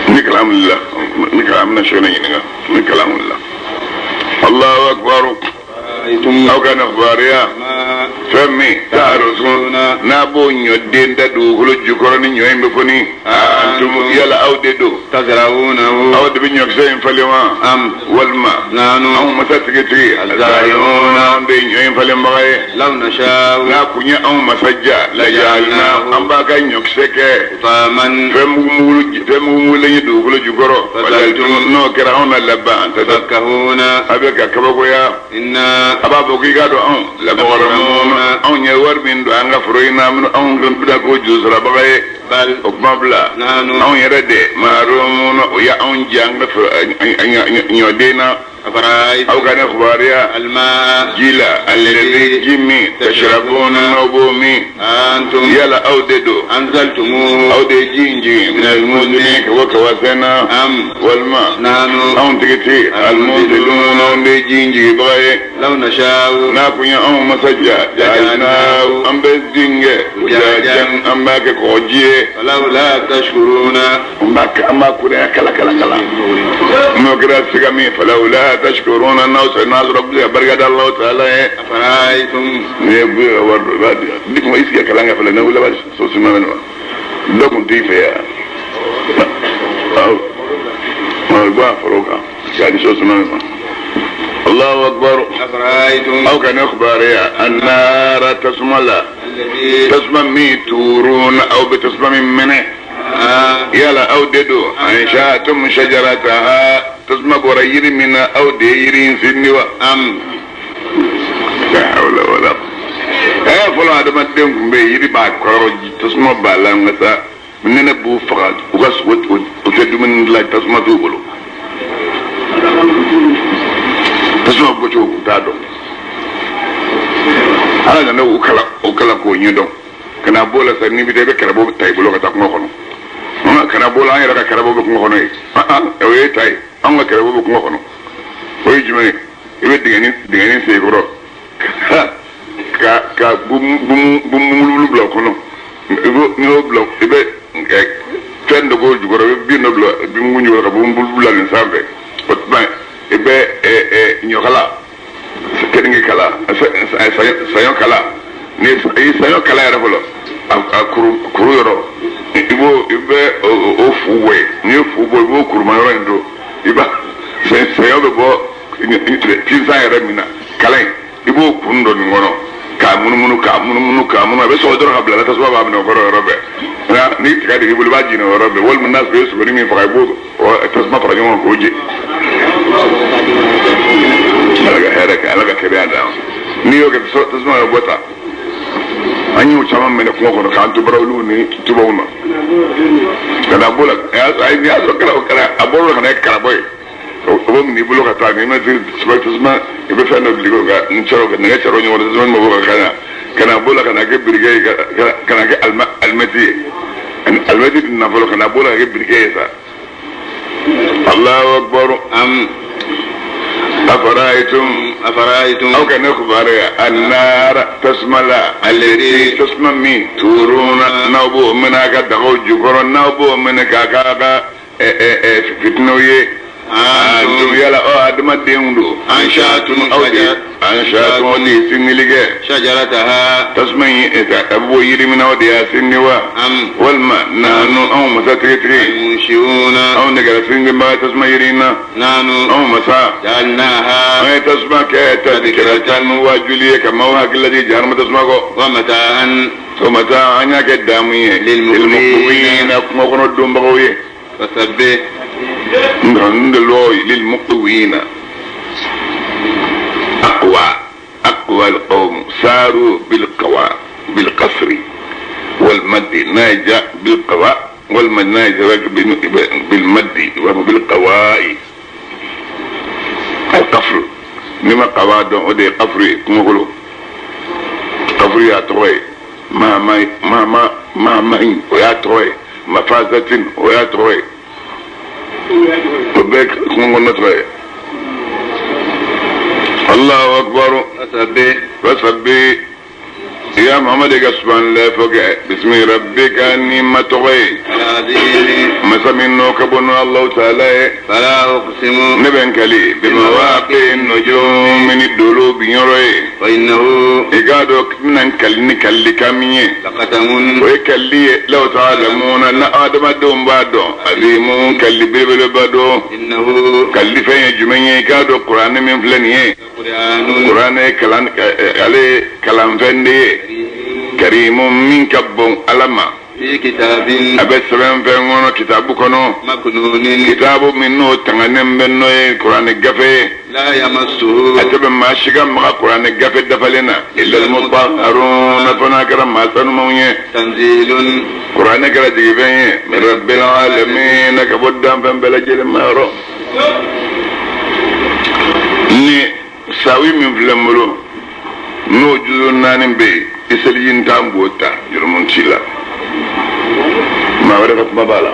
نكلام الله نكلامنا شنيننا نكلام الله الله أكبر أو كان أخباريا فمي تعرفون نابون يدين تدو كل جكرني يوم بكوني أنتم يلا أو تدو تزرعونه أو تبين يكسين فلما والماء نانو أو مساتكتي الزايون بين يوم فلما لو نشاء ناكوني أو مسجى لجعلنا أم باكين يكسك فمن فمول يدو كل جكرو فلتم نو كراهون اللبان تفكهون أبيك كبويا إن أبابو كيكادو أون لبغرمون أون يور من دو أنغا فروينا من أون كنبدا كو جوزر بغي بل أكمبلا نانو أون يردي مارومون ويا أون جانغ نيودينا أفرأيتم أو كان أخباريا الماء جيلا الذي جمي تشربون نوبومي أنتم يلا أو ددو أنزلتموه أو دي جينجي من المزنيك وكواسنا والماء نانو أون تكتي المنزلون أون دي جينجي بغي لو نشاء ناكون أون مسجا جعلناه أم بزنجة جاجن أم باك كوجيه ولولا تشكرون أما كنا كلا كلا كلا نوكرا سكامي فلولا تشكرون الناس ربي بركات الله تعالى أفرأيتم نبي ورد ديكم إيش كلامي فلنا ولا بس سوسنا منو لكم تيفيا أو ما يبغى فروقا يعني سوسنا منو الله أكبر أفرأيتم أو كان أخباريا النار تسمى تسمى ميتورون أو بتسمى منه يلا أو ددو أنشأتم شجرتها تسمى برير من أو ديرين سنوا لا حول ولا قوة فلان هذا ما تدمكم بيجري بعد كروج تسمى بالام مثلا مننا بو فقط وقص وتدو من لا تسمى توبلو تسمى بوشو تادو هذا نو وكلا كونيدو كنا بولا سني بيتبه كربو تايبلو كتاكمو خنو kana bola an yɛrɛ ka karabo bɛ kungo kɔnɔ ye o ye ta ye an ka karabo bɛ kungo kɔnɔ o ye jumɛn ye i bɛ dingɛni sen kɔrɔ ka bumulu bila o kɔnɔ n'i y'o bila i bɛ fɛn dɔ k'o jukɔrɔ i bɛ bin dɔ bila binmugu jukɔrɔ ka bumulu bila nin sanfɛ o tuma i bɛ ɲɔkala keninge kala saɲɔ kala ni saɲɔ kala yɛrɛ fɔlɔ a kuru yɔrɔ i bɛ o fu bɔ ye n'i ye fu bɔ i b'o kuruma yɔrɔ in don i b'a saɲɔ bɛ bɔ tinsan yɛrɛ min na kala in i b'o kun dɔ nin kɔnɔ k'a munumunu a bɛ sɔgɔ dɔrɔn ka bila tasuma b'a minɛ o kɔrɔ yɔrɔ bɛɛ nka n'i tiga de k'i bolo i b'a jeni o yɔrɔ bɛɛ walima n'a sɔrɔ i ye soboni min faga i b'o tasuma fara ɲɔgɔn kan k'o je ala ka hɛrɛ kɛ ala ka kɛnɛya d'an ma n'i y'o kɛ tasuma bɛ bɔ ta an y'o caman minɛ kungo kɔnɔ k'an to barawuliw ni tubabuw ma ka na b'o la n'i y'a sɔrɔ a bɔr'o la ka na kɛ karabɔ ye o bɛ minɛ i bolo ka taa n'i ma se tasuma i bɛ fɛn dɔ biligi o kan n cɛrɛ ka nɛgɛ cɛrɛ o ɲɔgɔn tasuma ma bɔ ka kan ka na b'o la ka na kɛ birike ye ka na kɛ alimɛti ye alimɛti dun nafolo ka na b'o la ka kɛ birike ye sa Allahu akbar أفرأيتم أو كان أخبار النار تسمى التي تسمى مين تورون نوبو منها كدغو جكر نوبو منك كاكا فتنوي أنتم يلا أدم الديندو أنشأتم ودي سنلقى شجرتها تسمى أبو يري من وديها سنوا والماء نانو أو مساتريتري منشئون أو نقل سنما تسمى يرينا نانو أو مسا جعلناها ما تسمى كتذكرة وجلية كما هو الذي جهر ما تسمى ومتاعا كدامية للمقوين أكمل الدم بغوية فسبح للمقوين أقوى القوم ساروا بالقصر والمد ناجى بالقواء والمد ناجى بالمد وبالقواء القفر نما قواد ودي قفر كما يقولوا قفر يا تروي ما ويا تروي مفازة ويا تروي وبيك كما نتروي الله أكبر فسبح يا محمد سبحان الله فوق بسم ربك أني ما تغي مسمينو كبنو الله تعالى فلا أقسم نبن كلي بمواقع النجوم من الدلوب يروي فإنه إقادو من كلي كامية لقسم ويكلي لو تعلمون لا آدم دوم بادو أذيمون كلي بيبل بادو إنه كلي فين جمعي إقادو قرآن من فلانية قرآن كلام فندي كريم من كبون ألما في كتاب أبي سبحان فهمونا كتاب كنو مكنون كتاب منه تغنم بنو القرآن الجفي لا يمسه أتبع ما شكا مع القرآن الجفي دفلنا إلا المطهرون فناكرا ما سنموني تنزيل قرآن كرا جيبين من رب العالمين كبودان فنبلا جيل مارو ni sawi min flamuro no juzo nanin be isalin tambota jurmun tila ma wada ka kuma bala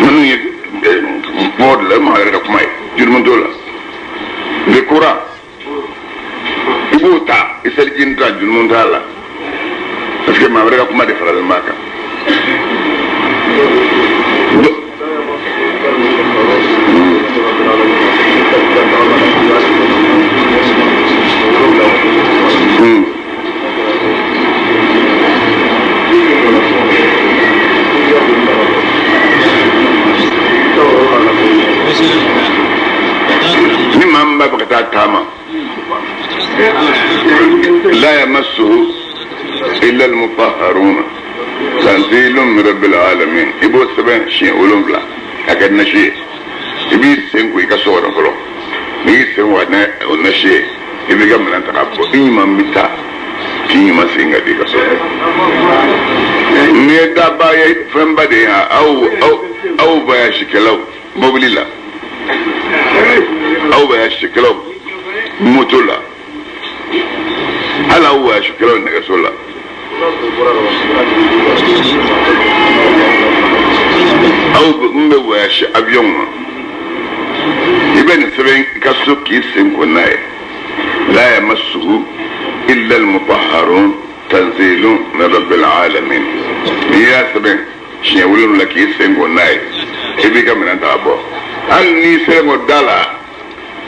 nanu ye mod la ma wada ka kuma jurmun dola de kura ibota isalin ta jurmun tala parce que ma wada ka kuma de faral maka ممن بقتا تاما لا يمسه إلا المطهرون تنزيل من رب العالمين يبو سبين شيء ولون بلا أكد نشي يبي سينكو يكسورن فلو يبي سينكو ونشي يبي كم من تقابو إيما متا كيما سينكا دي كسورن نيدا باي فنبدي أو باي شكلو مبليلا أو باي شكلو موتولا هلا هو شكلو نكسولا أو بمواش أبيون يبين سبين كسوكي سنكوناي لا يمسه إلا المطهرون تنزيل من رب العالمين يا سبين شيولون لك سنكوناي يبيك من أنت أبو هل ني سنكو دالا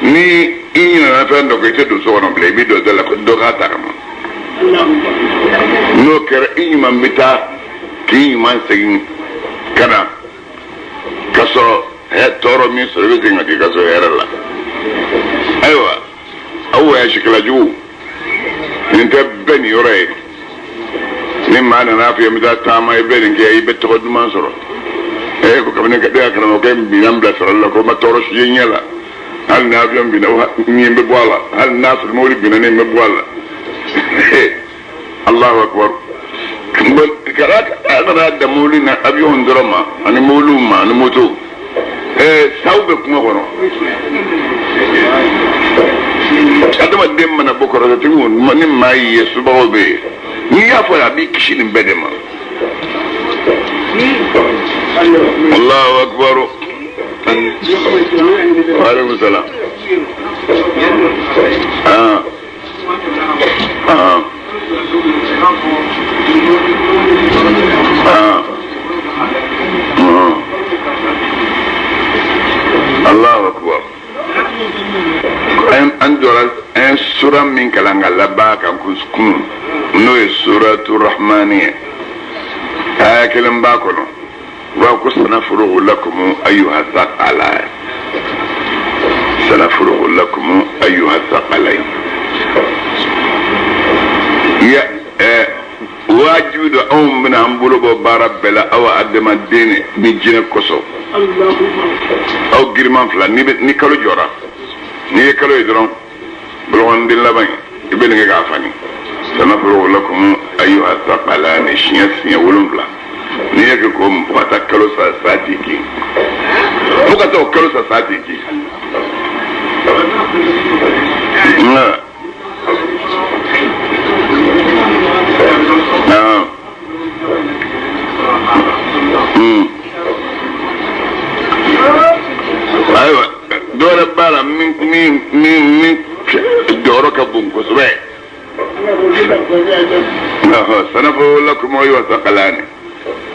ني إينا نفان دوكي تدو سوانو بلي بيدو دالا دوكا تاكما no kɛra i ɲuman bɛ taa k'i ɲuman segin ka na ka sɔrɔ tɔɔrɔ min sɔrɔ i bɛ segin ka k'i ka so hɛrɛ la ayiwa aw wɔyasikɛla jugu nin tɛ bɛɛ nin yɔrɔ ye ni maa nana fɔ i bɛ taa taama i bɛ nin kɛ i bɛ tɔgɔ duman sɔrɔ ko kabini ka den ka karamɔgɔkɛ binna bila sɔrɔli la ko ma tɔɔrɔ si ye ɲɛ la hali ni avion binna nin bɛ bɔ a la hali n'a sɔrɔ mobili binna nin bɛ bɔ a la Allahu akbar kara ana da moli na avion drama ani molu ma ani moto saw be kuma kono adama dem mana bokoro da tingu ni mai yesu bawo be ni ya fa abi kishini bedema الله أكبر. وعليكم السلام. الله أكبر. أندرس أن سورة من كلام الله باكم كسكون نوي سورة الرحمانية. كلام باكونه وأقول سنفرغ لكم أيها الثقلين. سنفرغ لكم أيها الثقلين. يا واجب أم من أمبولو ببارب بلا أو أدم الدين بجنة كسو أو جرمان فلان نيكالو جورا نيكالو يدرون بلوان دين لبين يبين غافاني. سنفرغ لكم أيها الثقلين شيئا ولون فلان نيككم فتكلوا ساتيكي فكتو كلوا ساتيكي ايوه دور بالا من دورك بونكو سبع سنفرغ لكم أيها الثقلين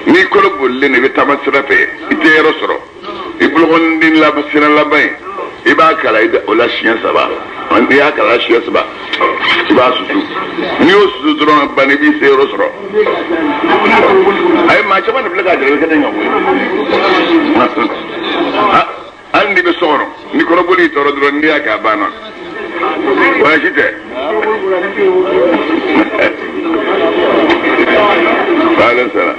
ni kolo bolle ne be tamasira fe ite yero soro ibulgon din la basira la bay iba kala ida ola shiya saba on ya kala shiya saba iba susu ni osu dron bani bi se yero soro ay ma chama ne blega jere ke denga andi be soro ni kolo boli toro dron ni aka banon wa shite wala sala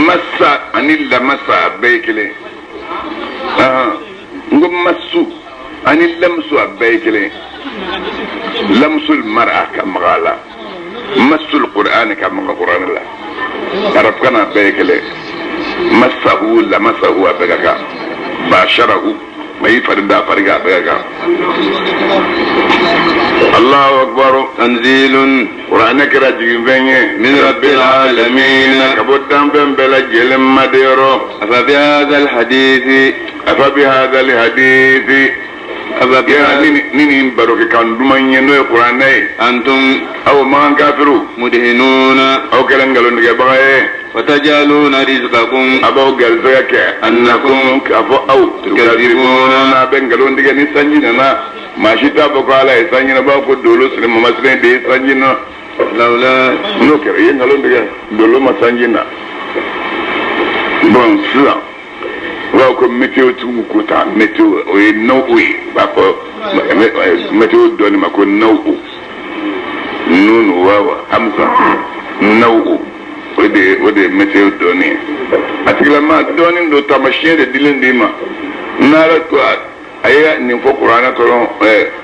massa anilla massa baykele ngum massu anil lamsu baykele lamsul mar'a kamghala massul qur'an kamghala la arab kana baykele massahu lamasahu abagaka basharahu ما يفردا فرقا بيغا. الله أكبر. تنزيل قرآنك رجيم من رب العالمين. كبوتان بن بلا جلم مديرو. أفبهذا الحديث نيني بروك كان دومان ينو القرآن أنتم أو ما كافروا مدهنون أو كلنجلون كباي وتجعلون رزقكم أبو جلزك أنكم كفو أو تكذبون بنجلون دي سنجنا ما شتا بقالا سنجنا باكو دولو سلم مسلم دي سنجنا لولا نوكر ينجلون دي دولو ما سنجنا bon cela wa ko météo tu ko ta météo o no we ba ko météo doni ma ko no nunu wawa hamza no ode météo doni atigla ma doni do tamashien de dilendima nara ko aya ni fo qur'ana ko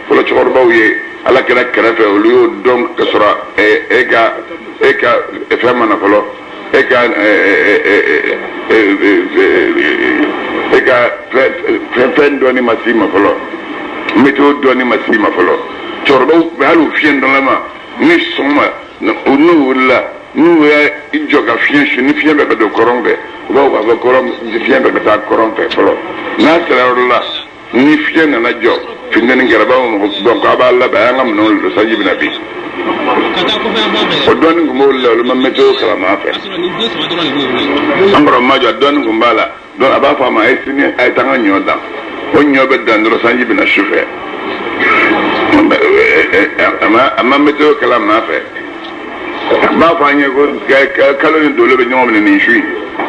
ko lo chorba wiye ala kala karafe o liyo donc kasra eka efama na folo eka fen doni masima folo météo doni masima folo chorba halu fien dans la ma ni soma no la nous il joga fien chez ni fien be do korombe wa korom di fien be ta korombe folo na sala la ni fien na jo fingen ngara ba mo donc aba la ba ngam no lo saji bi nabi o don ngumo lo ma météo kala ma fa ambro ma jo don ngumbala don aba fa ma ay sini ay tanga nyoda o nyobe dan lo saji bi na chauffeur ama météo kala ma fa ba fanye ko kalo ni dole be nyom ni shui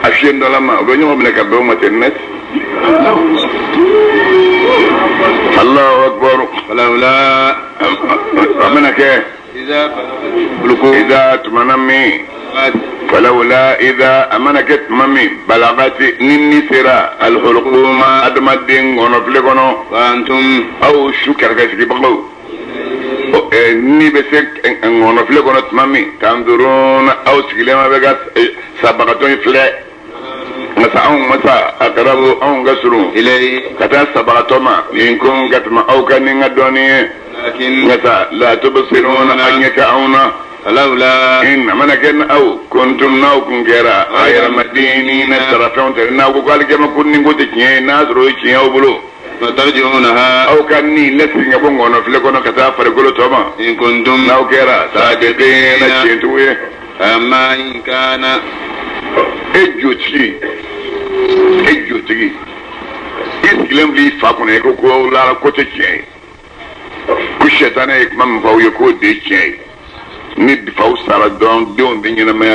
afien dans la main be nyom ne ka be mo tenet Allahu akbar فلولا amana ke إذا تمنمي فلولا إذا أمنكت ممي بلغت ننسرا الحلقوم أدم الدين ونفلقنا وأنتم أو شكر كسكي بقلو ni besek ngono fle kono tmami tanzurun aw sigilema begas sabaqaton fle masa aqrabu an gasru إليه kata sabatoma in kun gatma au kan ninga doni لكن ngata la tubsiruna an yakauna فلولا in mana ken au kuntum nau kun gera ayra madini na tarafon na ko gal ke ma kun ningo te kye na zro kye au bulo فترجعونها au kan ni lesin ga bongo no fle kono kata fare golo toma إن كنتم nau gera sadiqin na chentuwe أما إن كان ejoti iskilem bi fa kuna ko la ko te kye ku shetane mam fa yo ko de kye ni fa usara don bi nyina ma